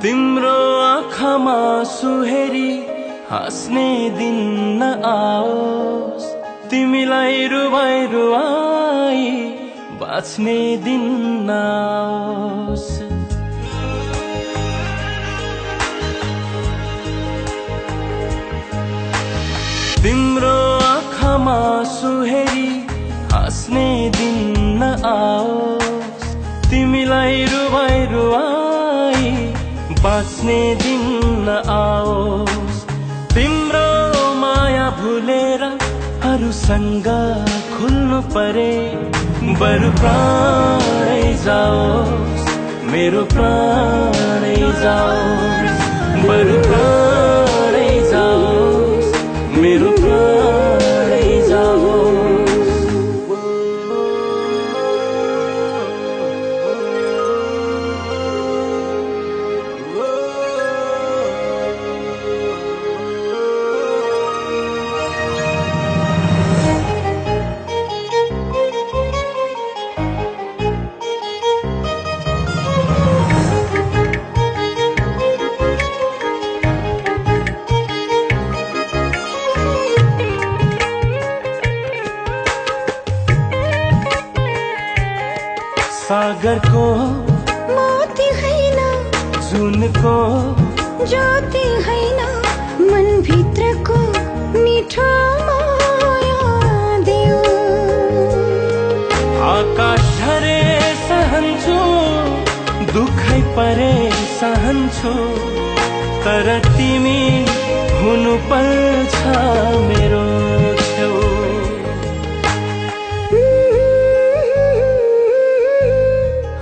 तिम्रो आँखामा सुहेरी हाँस्ने दिन नआओस्, तिमीलाई रुवाई रुवाई बाँच्ने दिन नआओस्। तिम्रो आँखामा सुहेरी हाँस्ने दिन नआओस्, तिमीलाई रुवाई रुवाई बाँच्ने दिन नआओस्। तिम्रो माया भुलेर अरूसँग खुल्नु परे, बरु प्राणै जाओस्, मेरो प्राणै जाओस्, बरु प्राणै जाओस्, मेरो प्राणै जाओस्। सागरको मोती हैन, जुनको ज्योति हैन, मन भित्रको मिठो माया देऊ। आकाश झरे सहन्छु, दुखै परे सहन्छु, तर तिमी हुनु पर्छ मेरो छेउ।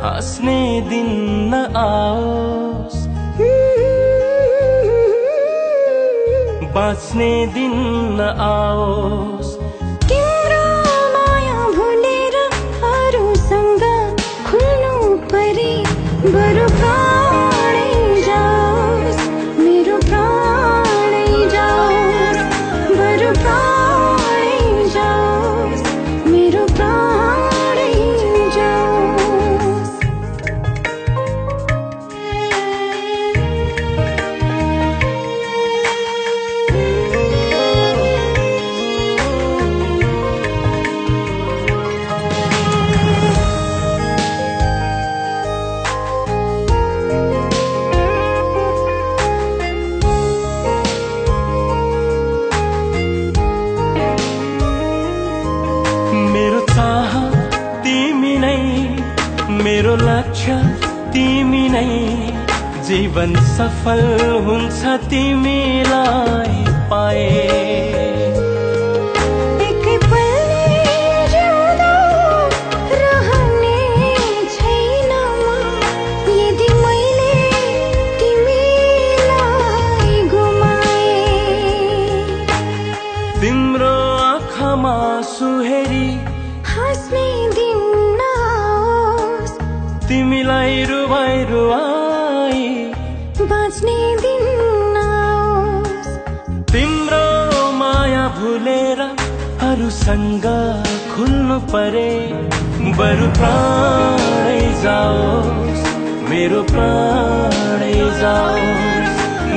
हाँस्ने दिन नआओस्, बाँच्ने दिन नआओस्। तिम्रो माया भुलेर अरूसँग खुल्नु परे, बरु प्राणै जाओस्, मेरो प्राणै जाओस्, बरु प्राणै जाओस्, मेरो प्राणै जाओस्। मेरो चाह तिमी नै, मेरो लक्ष्य तिमी नै, जीवन सफल हुन्छ तिमीलाई पाए। एकै पलले जिउँदा रहने छैन म, यदि मैले तिमीलाई गुमाए। तिम्रो आँखामा सुहेरी हाँस्ने दिन नआओस्, तिमीलाई रुवाई रुवाई बाँच्ने दिन नआओस्। तिम्रो माया भुलेर अरूसँग खुल्नु परे, बरु प्राणै जाओस्, मेरो प्राणै जाओस्,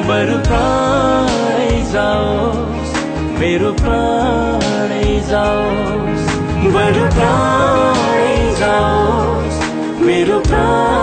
बरु प्राणै जाओस्, मेरो प्राणै जाओस्, बरु प्राणै जाओस्, मेरो प्राण